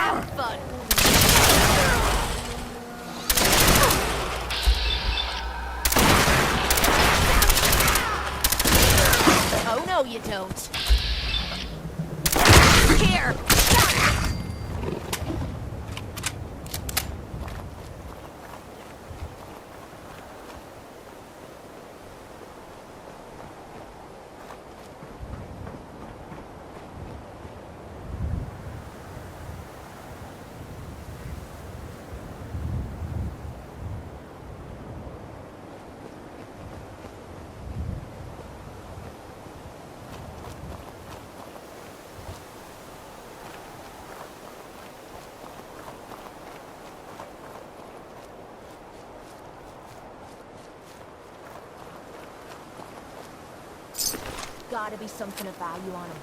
Have fun. Oh no, you don't. Here. Gotta be something of value on him.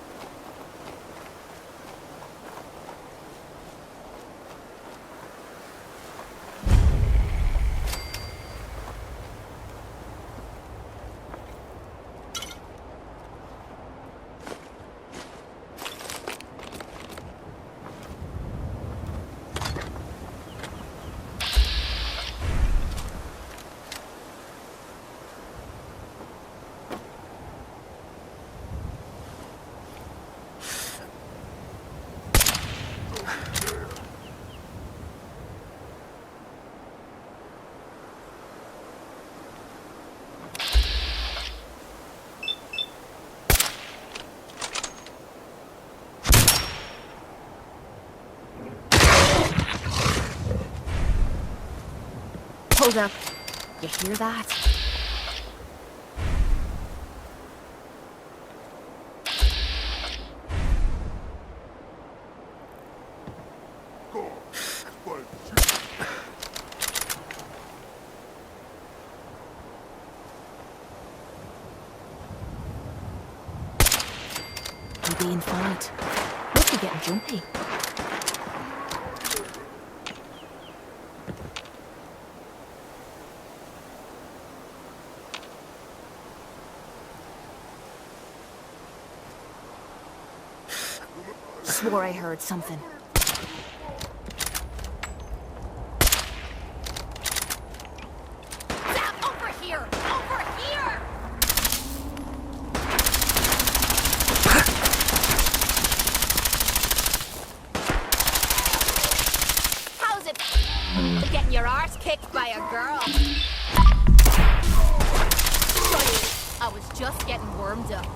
Hold up. You hear that? He being fight. Must be getting jumpy. Swore I heard something. Zap, over here! Over here! How's it? Getting your arse kicked by a girl. Sorry, I was just getting warmed up.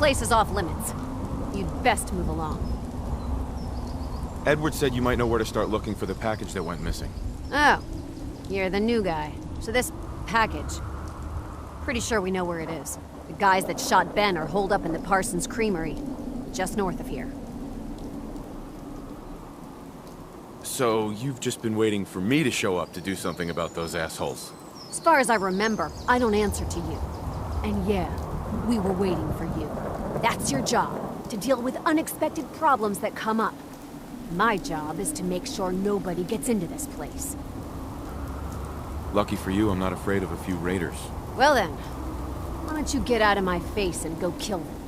place is off limits. You'd best move along. Edward said you might know where to start looking for the package that went missing. Oh, you're the new guy. So this package... Pretty sure we know where it is. The guys that shot Ben are holed up in the Parsons Creamery, just north of here. So you've just been waiting for me to show up to do something about those assholes? As far as I remember, I don't answer to you. And yeah, we were waiting for you. That's your job, to deal with unexpected problems that come up. My job is to make sure nobody gets into this place. Lucky for you, I'm not afraid of a few raiders. Well then, why don't you get out of my face and go kill them?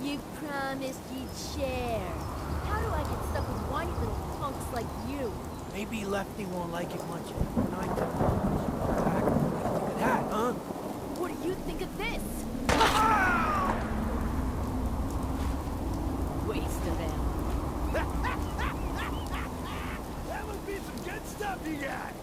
You promised you'd share. How do I get stuck with whiny little punks like you? Maybe Lefty won't like it much. What do you think of that, huh? What do you think of this? Waste of them. That would be some good stuff you got!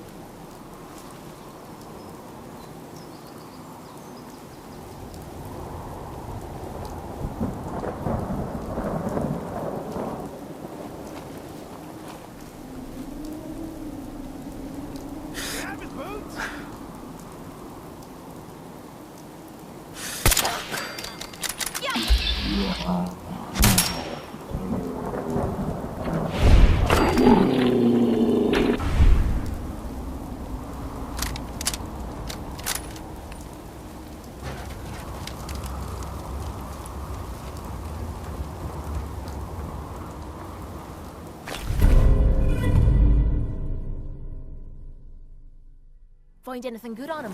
Find anything good on him?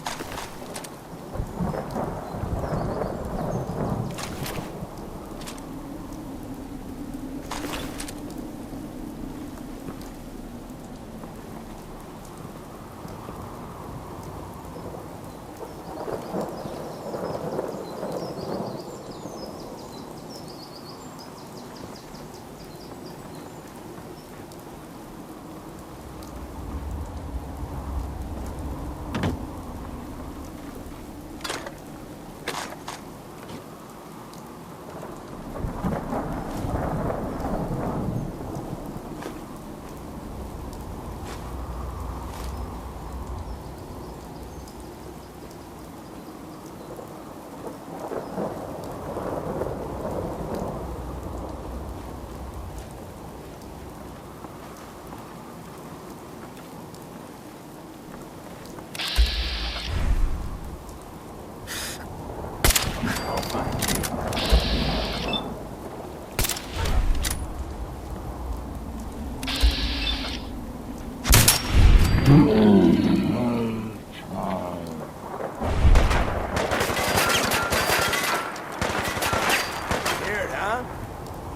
huh?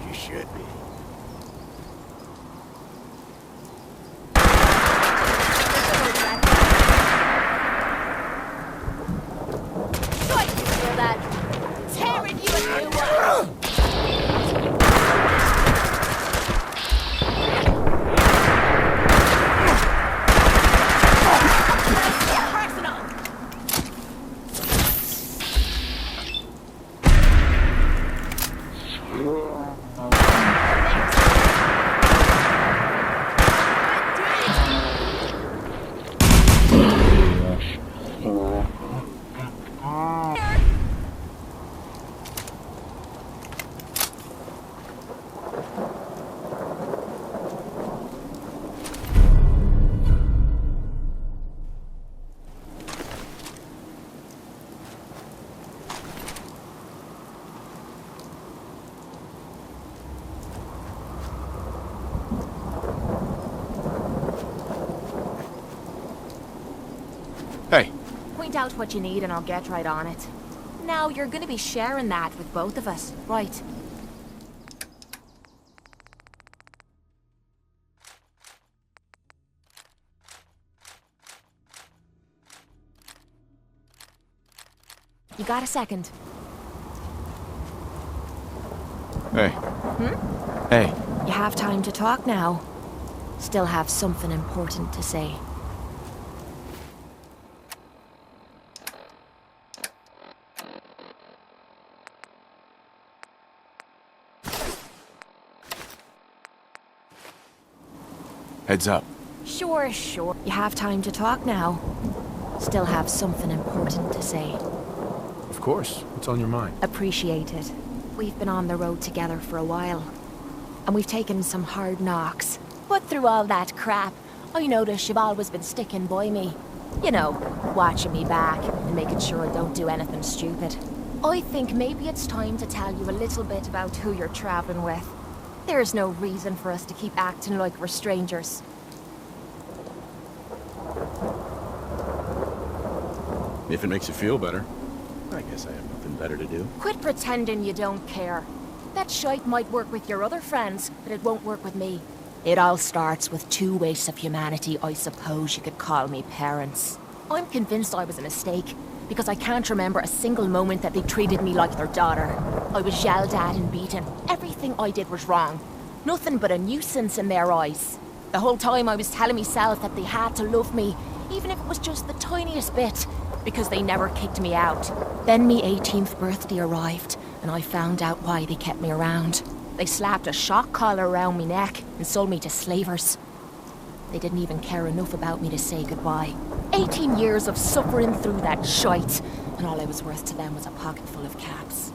You should be. Tearing you a new one! Hey, Point out what you need and I'll get right on it. Now, you're gonna be sharing that with both of us, right? You got a second? hey. Hey, You have time to talk now. Still have something important to say. heads up. Sure. You have time to talk now. Still have something important to say. Of course. What's on your mind? Appreciate it. We've been on the road together for a while. And we've taken some hard knocks. But through all that crap, I notice you've always been sticking by me. You know, watching me back and making sure I don't do anything stupid. I think maybe it's time to tell you a little bit about who you're traveling with. There's no reason for us to keep acting like we're strangers. If it makes you feel better. I guess I have nothing better to do. Quit pretending you don't care. That shite might work with your other friends, but it won't work with me. It all starts with two wastes of humanity I suppose you could call me parents. I'm convinced I was a mistake, because I can't remember a single moment that they treated me like their daughter. I was yelled at and beaten. Everything I did was wrong. Nothing but a nuisance in their eyes. The whole time I was telling myself that they had to love me, even if it was just the tiniest bit, because they never kicked me out. Then me 18th birthday arrived, and I found out why they kept me around. They slapped a shock collar around me neck and sold me to slavers. They didn't even care enough about me to say goodbye. 18 years of suffering through that shite, and all I was worth to them was a pocket full of caps.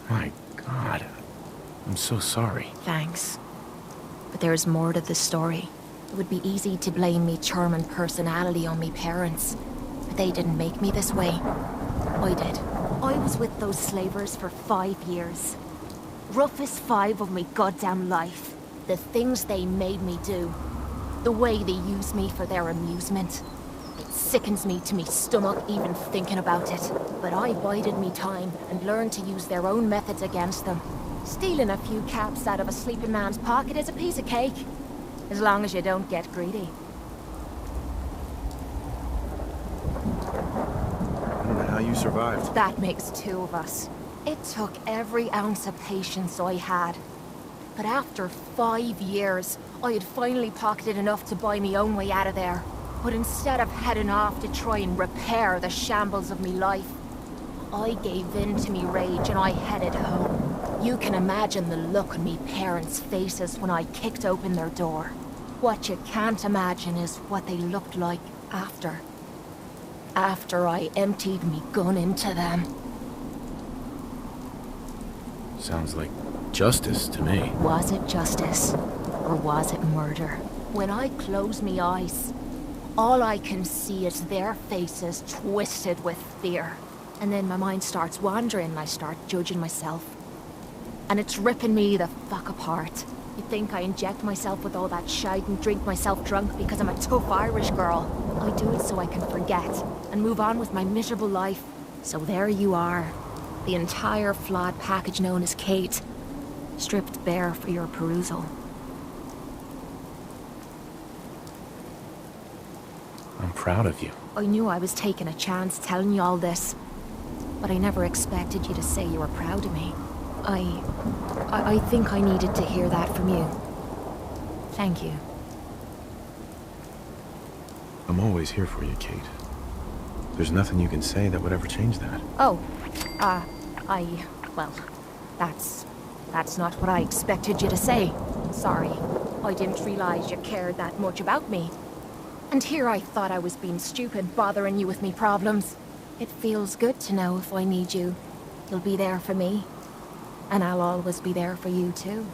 My God. I'm so sorry. Thanks. But there's more to the story. It would be easy to blame me charming personality on me parents, but they didn't make me this way. I did. I was with those slavers for 5 years. Roughest 5 of me goddamn life. The things they made me do. The way they used me for their amusement. It sickens me to me stomach even thinking about it. But I bided me time and learned to use their own methods against them. Stealing a few caps out of a sleeping man's pocket is a piece of cake. As long as you don't get greedy. I don't know how you survived. That makes 2 of us. It took every ounce of patience I had. But after 5 years, I had finally pocketed enough to buy me own way out of there. But instead of heading off to try and repair the shambles of me life, I gave in to me rage and I headed home. You can imagine the look on me parents' faces when I kicked open their door. What you can't imagine is what they looked like after. After I emptied me gun into them. Sounds like justice to me. Was it justice? Or was it murder? When I close me eyes, all I can see is their faces twisted with fear. And then my mind starts wandering and I start judging myself. And it's ripping me the fuck apart. You think I inject myself with all that shite and drink myself drunk because I'm a tough Irish girl. I do it so I can forget and move on with my miserable life. So there you are. The entire flawed package known as Kate. Stripped bare for your perusal. I'm proud of you. I knew I was taking a chance telling you all this, but I never expected you to say you were proud of me. I think I needed to hear that from you. Thank you. I'm always here for you, Kate. There's nothing you can say that would ever change that. Oh, well, that's not what I expected you to say. Sorry, I didn't realize you cared that much about me. And here I thought I was being stupid, bothering you with me problems. It feels good to know if I need you, you'll be there for me. And I'll always be there for you, too.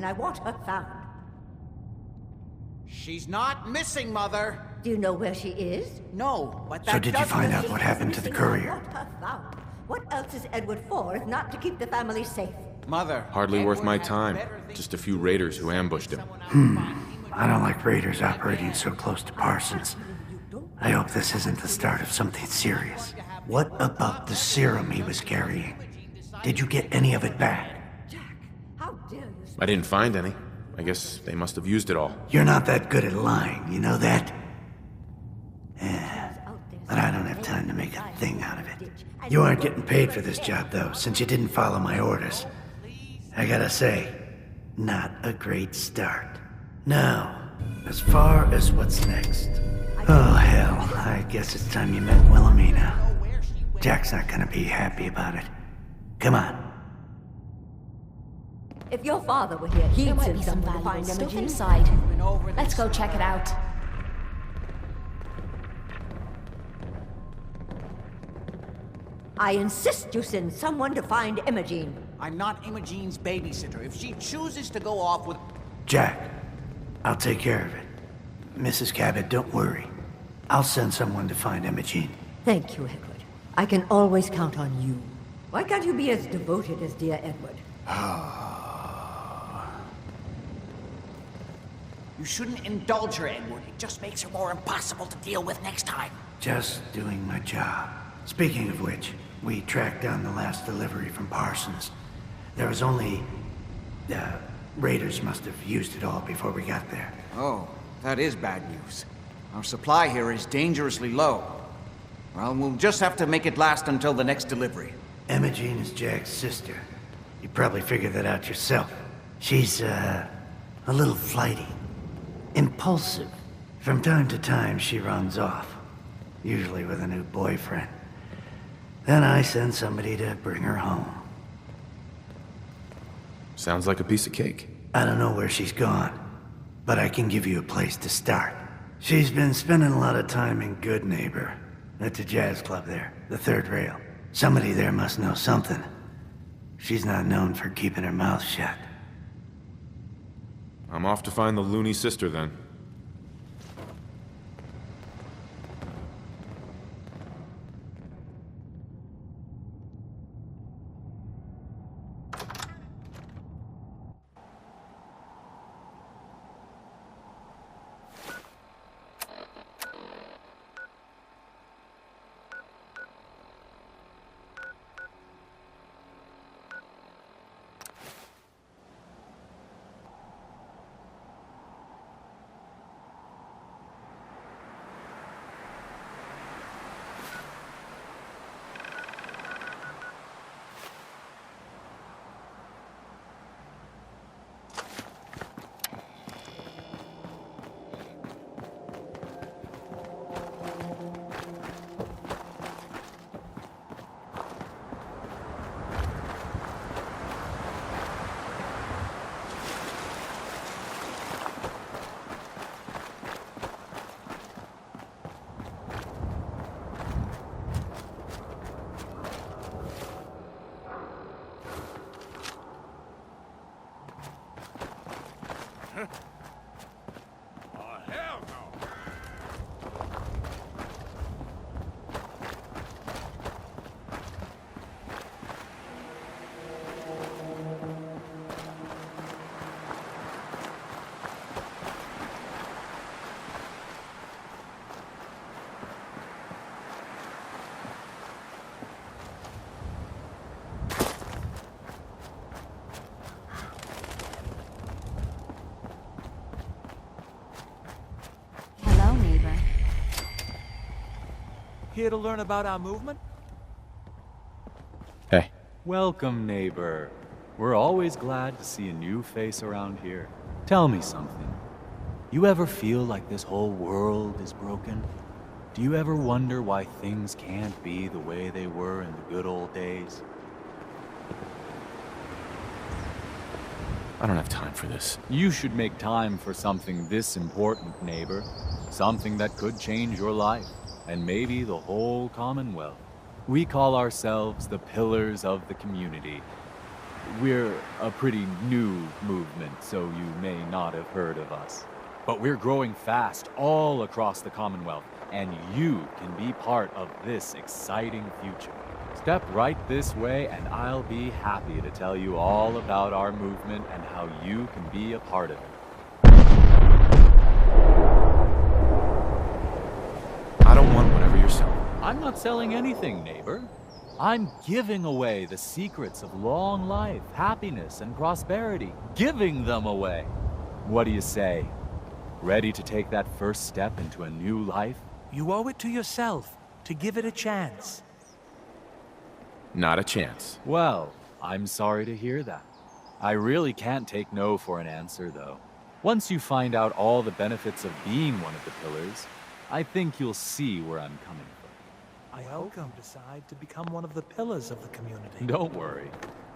and I want her found. She's not missing, Mother. Do you know where she is? No, but that So did you find out what happened to the courier? I want her found. What else is Edward for if not to keep the family safe? Mother. Hardly worth Edward my had time. better things Just a to few do raiders than who ambushed him. I don't like raiders operating so close to Parsons. I hope this isn't the start of something serious. What about the serum he was carrying? Did you get any of it back? Jack, how dare you? I didn't find any. I guess they must have used it all. You're not that good at lying, you know that? But I don't have time to make a thing out of it. You aren't getting paid for this job, though, since you didn't follow my orders. I gotta say, not a great start. Now, as far as what's next. Oh, hell, I guess it's time you met Wilhelmina. Jack's not gonna be happy about it. Come on. If your father were here, he'd There might send be some someone to valuable find stuff Imogen. inside. Let's go check it out. I insist you send someone to find Imogen. I'm not Imogen's babysitter. If she chooses to go off with... Jack, I'll take care of it. Mrs. Cabot, don't worry. I'll send someone to find Imogen. Thank you, Edward. I can always count on you. Why can't you be as devoted as dear Edward? You shouldn't indulge her, Edward. It just makes her more impossible to deal with next time. Just doing my job. Speaking of which, we tracked down the last delivery from Parsons. There was only... raiders must have used it all before we got there. Oh, that is bad news. Our supply here is dangerously low. Well, we'll just have to make it last until the next delivery. Imogen is Jack's sister. You probably figured that out yourself. She's, a little flighty. Impulsive. From time to time, she runs off. Usually with a new boyfriend. Then I send somebody to bring her home. Sounds like a piece of cake. I don't know where she's gone, but I can give you a place to start. She's been spending a lot of time in Good Neighbor, at the jazz club there, the third rail. Somebody there must know something. She's not known for keeping her mouth shut. I'm off to find the loony sister then. Here to learn about our movement? Hey. Welcome, neighbor. We're always glad to see a new face around here. Tell me something. You ever feel like this whole world is broken? Do you ever wonder why things can't be the way they were in the good old days? I don't have time for this. You should make time for something this important, neighbor. Something that could change your life, and maybe the whole Commonwealth. We call ourselves the Pillars of the Community. We're a pretty new movement, so you may not have heard of us. But we're growing fast all across the Commonwealth, and you can be part of this exciting future. Step right this way, and I'll be happy to tell you all about our movement and how you can be a part of it. I don't want whatever you're selling. I'm not selling anything, neighbor. I'm giving away the secrets of long life, happiness, and prosperity. Giving them away. What do you say? Ready to take that first step into a new life? You owe it to yourself to give it a chance. Not a chance. Well, I'm sorry to hear that. I really can't take no for an answer, though. Once you find out all the benefits of being one of the pillars, I think you'll see where I'm coming from. I welcome decide to become one of the pillars of the community. Don't worry.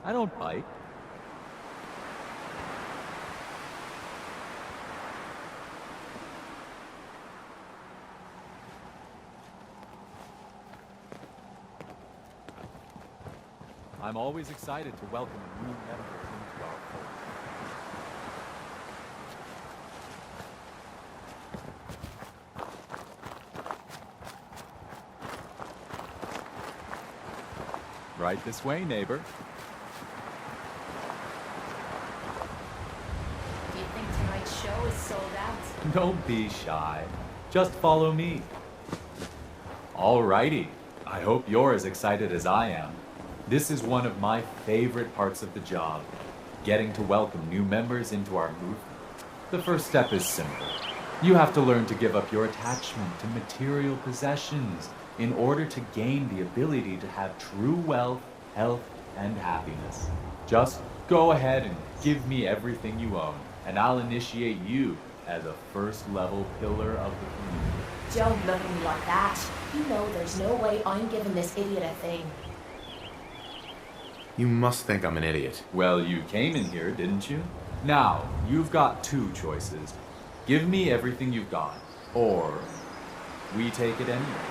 I don't bite. I'm always excited to welcome a new member into our fold. Right this way, neighbor. Do you think tonight's show is sold out? Don't be shy. Just follow me. Alrighty. I hope you're as excited as I am. This is one of my favorite parts of the job, getting to welcome new members into our movement. The first step is simple. You have to learn to give up your attachment to material possessions in order to gain the ability to have true wealth, health, and happiness. Just go ahead and give me everything you own, and I'll initiate you as a first-level pillar of the community. Don't look at me like that. You know there's no way I'm giving this idiot a thing. You must think I'm an idiot. Well, you came in here, didn't you? Now, you've got two choices. Give me everything you've got, or we take it anyway.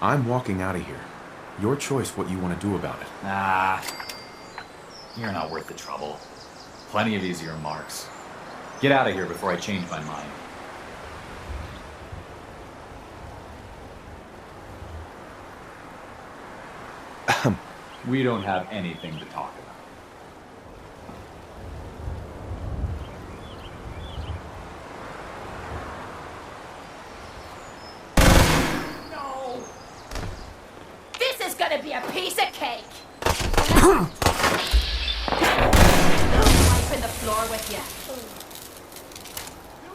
I'm walking out of here. Your choice what you want to do about it. Nah, you're not worth the trouble. Plenty of easier marks. Get out of here before I change my mind. We don't have anything to talk about. No! This is gonna be a piece of cake! Wipe in the floor with you.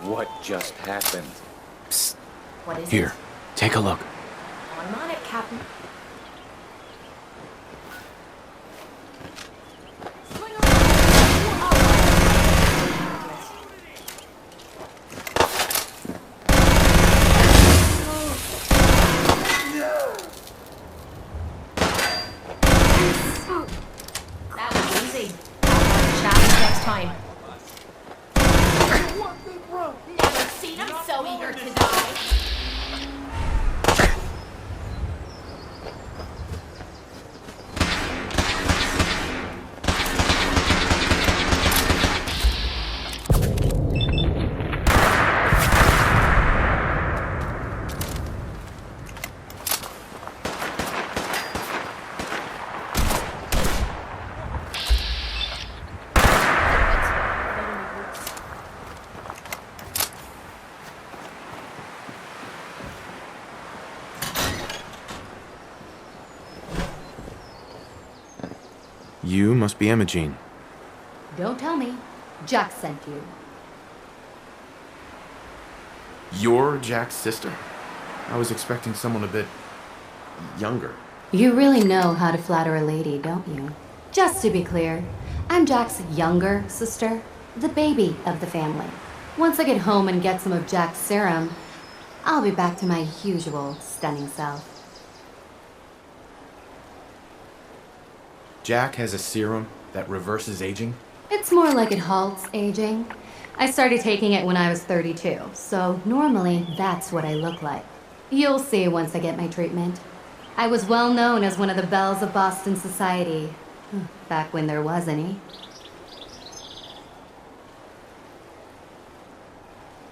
What just happened? Psst. What is Here, take a look. I'm on it, Captain. You must be Imogene. Don't tell me. Jack sent you. You're Jack's sister? I was expecting someone a bit younger. You really know how to flatter a lady, don't you? Just to be clear, I'm Jack's younger sister, the baby of the family. Once I get home and get some of Jack's serum, I'll be back to my usual stunning self. Jack has a serum that reverses aging? It's more like it halts aging. I started taking it when I was 32, so normally that's what I look like. You'll see once I get my treatment. I was well known as one of the belles of Boston society. Back when there was any.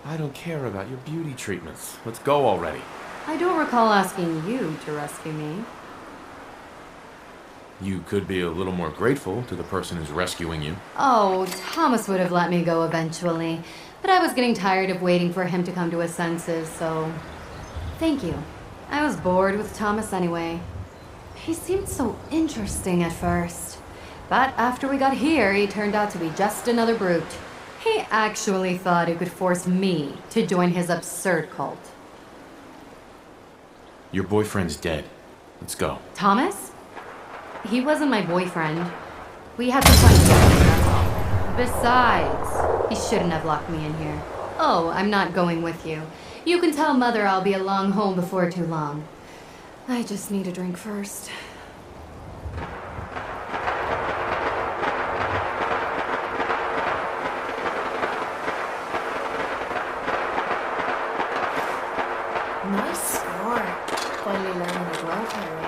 I don't care about your beauty treatments. Let's go already. I don't recall asking you to rescue me. You could be a little more grateful to the person who's rescuing you. Oh, Thomas would have let me go eventually, but I was getting tired of waiting for him to come to his senses, so... Thank you. I was bored with Thomas anyway. He seemed so interesting at first. But after we got here, he turned out to be just another brute. He actually thought he could force me to join his absurd cult. Your boyfriend's dead. Let's go. Thomas? He wasn't my boyfriend. We had some fun together, that's all. Besides, he shouldn't have locked me in here. Oh, I'm not going with you. You can tell Mother I'll be along home before too long. I just need a drink first. Nice score. Finally learning to drive, Harry.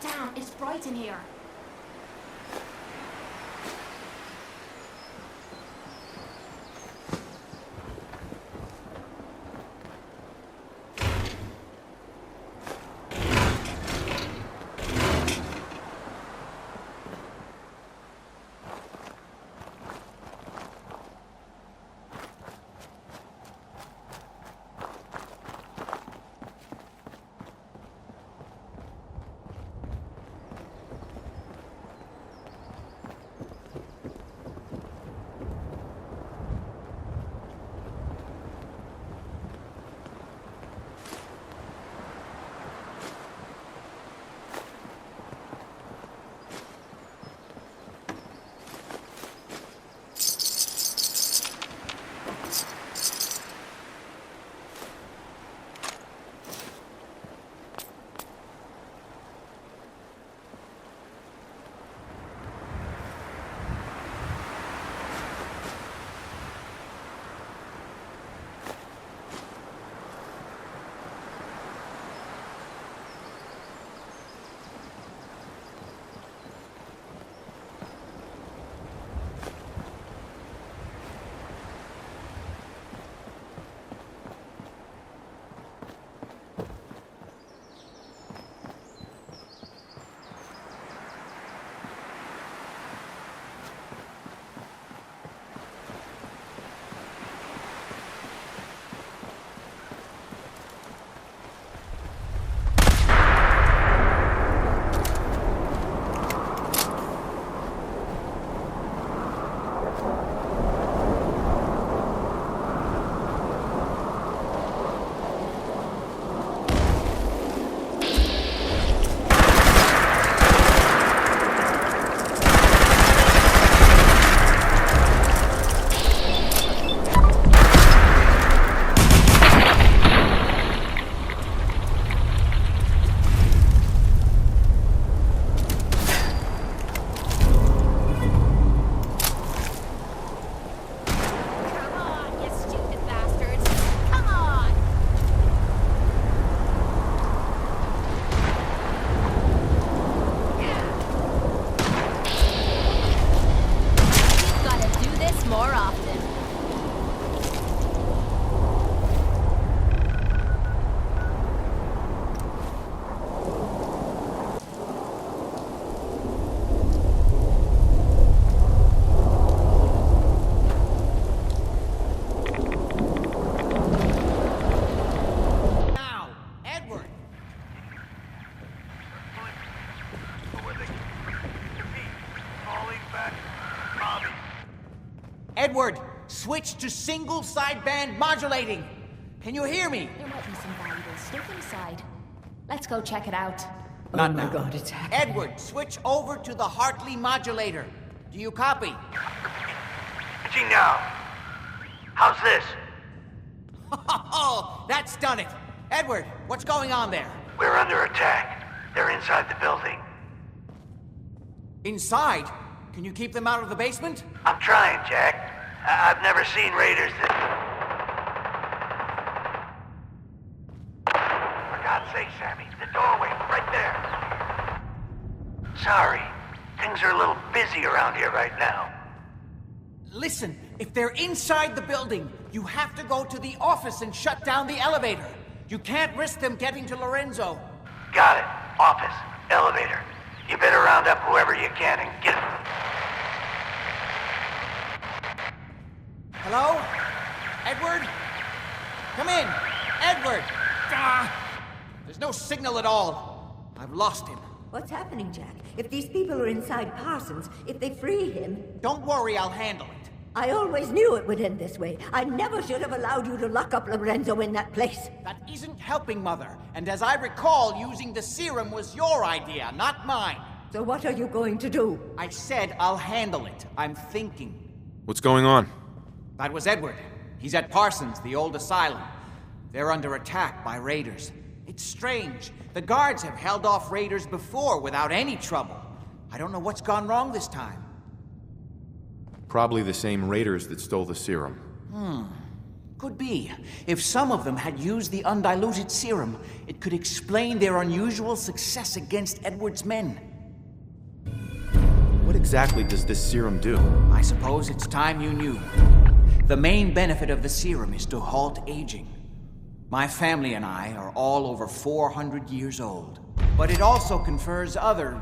Damn, it's bright in here. Edward, switch to single sideband modulating. Can you hear me? There might be some valuable stuff inside. Let's go check it out. Not oh my now. God, it's happening. Edward, switch over to the Hartley modulator. Do you copy? Now, how's this? Oh, that's done it. Edward, what's going on there? We're under attack. They're inside the building. Inside? Can you keep them out of the basement? I'm trying, Jack. I've never seen raiders that... For God's sake, Sammy, the doorway, right there. Sorry, things are a little busy around here right now. Listen, if they're inside the building, you have to go to the office and shut down the elevator. You can't risk them getting to Lorenzo. Got it. Office, elevator. You better round up whoever you can and get them. Hello? Edward? Come in! Edward! There's no signal at all. I've lost him. What's happening, Jack? If these people are inside Parsons, if they free him... Don't worry, I'll handle it. I always knew it would end this way. I never should have allowed you to lock up Lorenzo in that place. That isn't helping, Mother. And as I recall, using the serum was your idea, not mine. So what are you going to do? I said I'll handle it. I'm thinking. What's going on? That was Edward. He's at Parsons, the old asylum. They're under attack by raiders. It's strange. The guards have held off raiders before without any trouble. I don't know what's gone wrong this time. Probably the same raiders that stole the serum. Could be. If some of them had used the undiluted serum, it could explain their unusual success against Edward's men. What exactly does this serum do? I suppose it's time you knew. The main benefit of the serum is to halt aging. My family and I are all over 400 years old. But it also confers other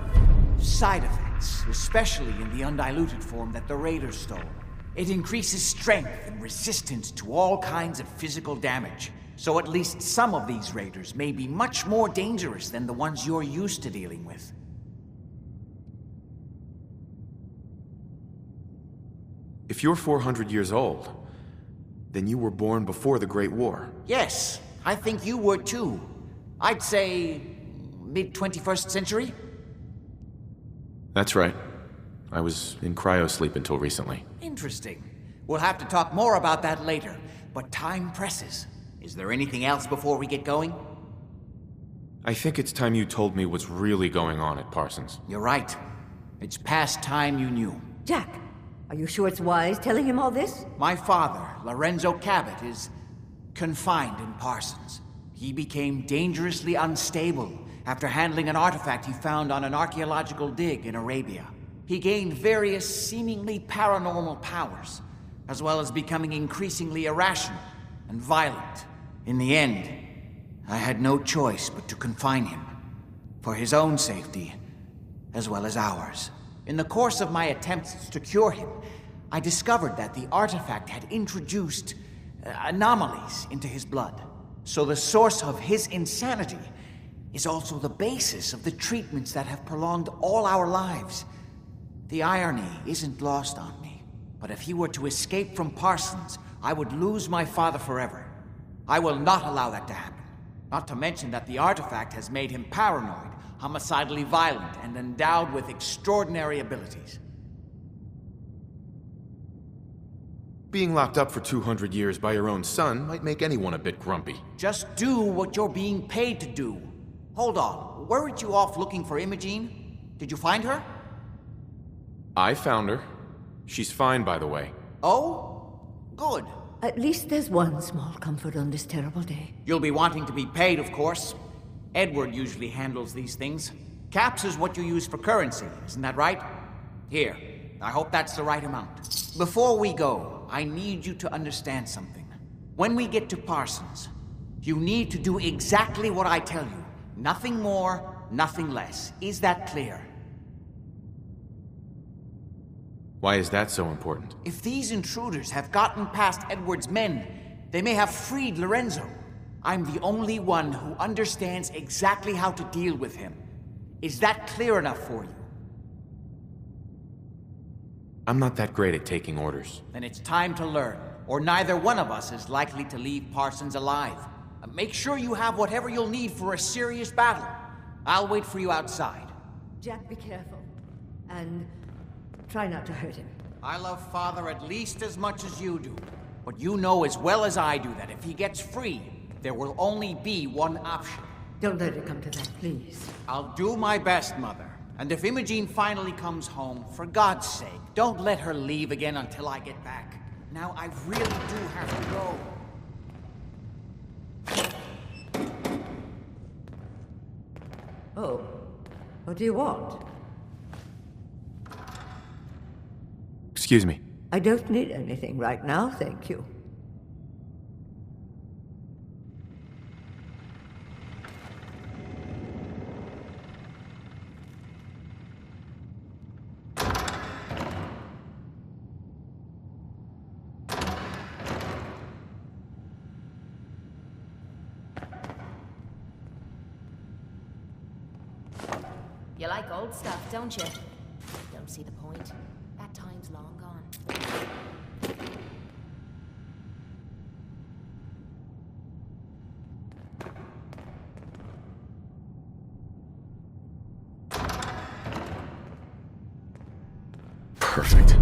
side effects, especially in the undiluted form that the raiders stole. It increases strength and resistance to all kinds of physical damage. So at least some of these raiders may be much more dangerous than the ones you're used to dealing with. If you're 400 years old, then you were born before the Great War. Yes, I think you were too. I'd say mid-21st century? That's right. I was in cryosleep until recently. Interesting. We'll have to talk more about that later, but time presses. Is there anything else before we get going? I think it's time you told me what's really going on at Parsons. You're right. It's past time you knew. Jack, are you sure it's wise telling him all this? My father, Lorenzo Cabot, is confined in Parsons. He became dangerously unstable after handling an artifact he found on an archaeological dig in Arabia. He gained various seemingly paranormal powers, as well as becoming increasingly irrational and violent. In the end, I had no choice but to confine him, for his own safety, as well as ours. In the course of my attempts to cure him, I discovered that the artifact had introduced anomalies into his blood. So the source of his insanity is also the basis of the treatments that have prolonged all our lives. The irony isn't lost on me, but if he were to escape from Parsons, I would lose my father forever. I will not allow that to happen. Not to mention that the artifact has made him paranoid, homicidally violent, and endowed with extraordinary abilities. Being locked up for 200 years by your own son might make anyone a bit grumpy. Just do what you're being paid to do. Hold on, weren't you off looking for Imogene? Did you find her? I found her. She's fine, by the way. Oh? Good. At least there's one small comfort on this terrible day. You'll be wanting to be paid, of course. Edward usually handles these things. Caps is what you use for currency, isn't that right? Here, I hope that's the right amount. Before we go, I need you to understand something. When we get to Parsons, you need to do exactly what I tell you. Nothing more, nothing less. Is that clear? Why is that so important? If these intruders have gotten past Edward's men, they may have freed Lorenzo. I'm the only one who understands exactly how to deal with him. Is that clear enough for you? I'm not that great at taking orders. Then it's time to learn, or neither one of us is likely to leave Parsons alive. Make sure you have whatever you'll need for a serious battle. I'll wait for you outside. Jack, be careful. And try not to hurt him. I love Father at least as much as you do. But you know as well as I do that if he gets free, there will only be one option. Don't let it come to that, please. I'll do my best, Mother. And if Imogene finally comes home, for God's sake, don't let her leave again until I get back. Now, I really do have to go. Oh, what do you want? Excuse me. I don't need anything right now, thank you. You like old stuff, don't you? Don't see the point. That time's long gone. Perfect.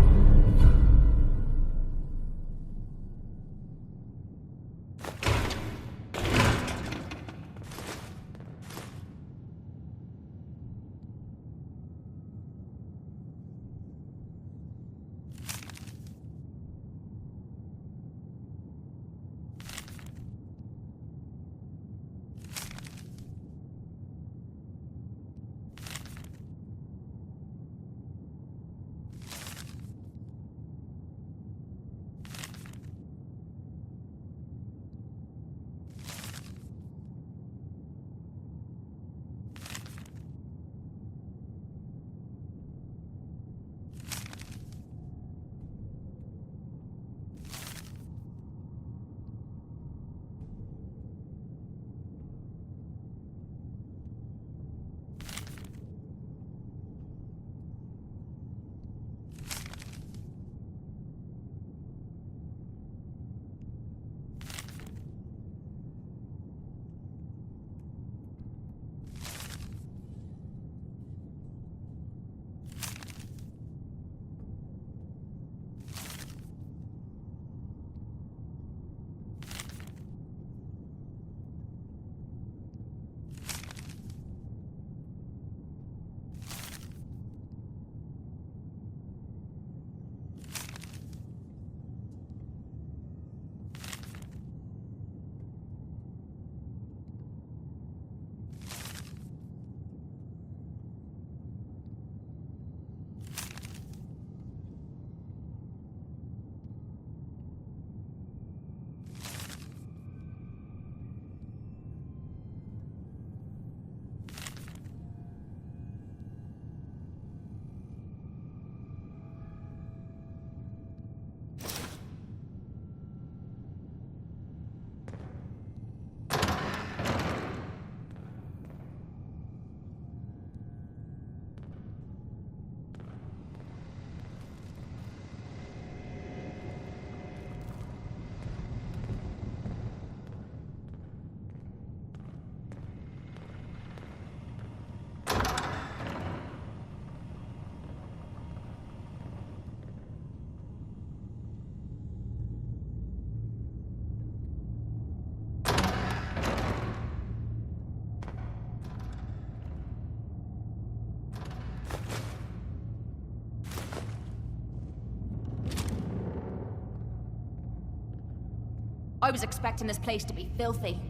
I was expecting this place to be filthy.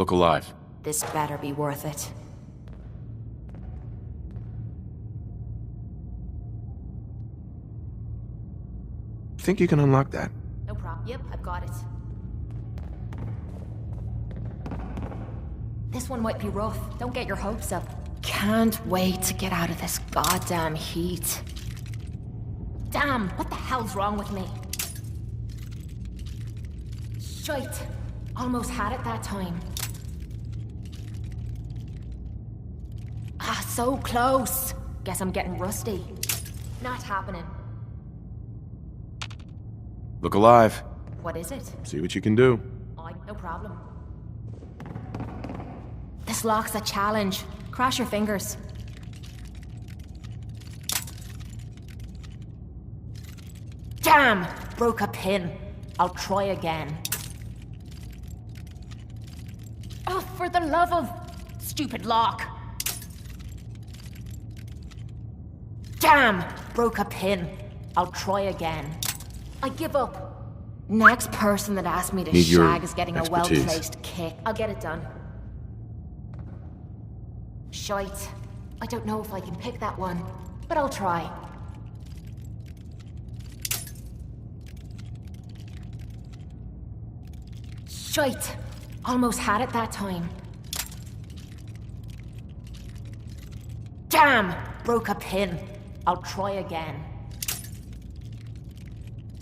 Look alive. This better be worth it. Think you can unlock that? No problem. Yep, I've got it. This one might be rough. Don't get your hopes up. Can't wait to get out of this goddamn heat. Damn, what the hell's wrong with me? Shite. Almost had it that time. Ah, so close. Guess I'm getting rusty. Not happening. Look alive. What is it? See what you can do. No problem. This lock's a challenge. Cross your fingers. Damn! Broke a pin. I'll try again. Oh, for the love of... stupid lock. Damn! Broke a pin. I'll try again. I give up. Next person that asked me to Need your shag is getting expertise. a well-placed kick. I'll get it done. Shite. I don't know if I can pick that one, but I'll try. Shite. Almost had it that time. Damn! Broke a pin. I'll try again.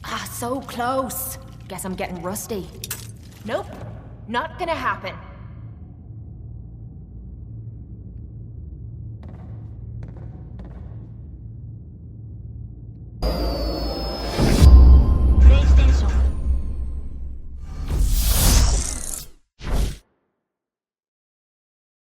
Ah, so close. Guess I'm getting rusty. Nope. Not gonna happen.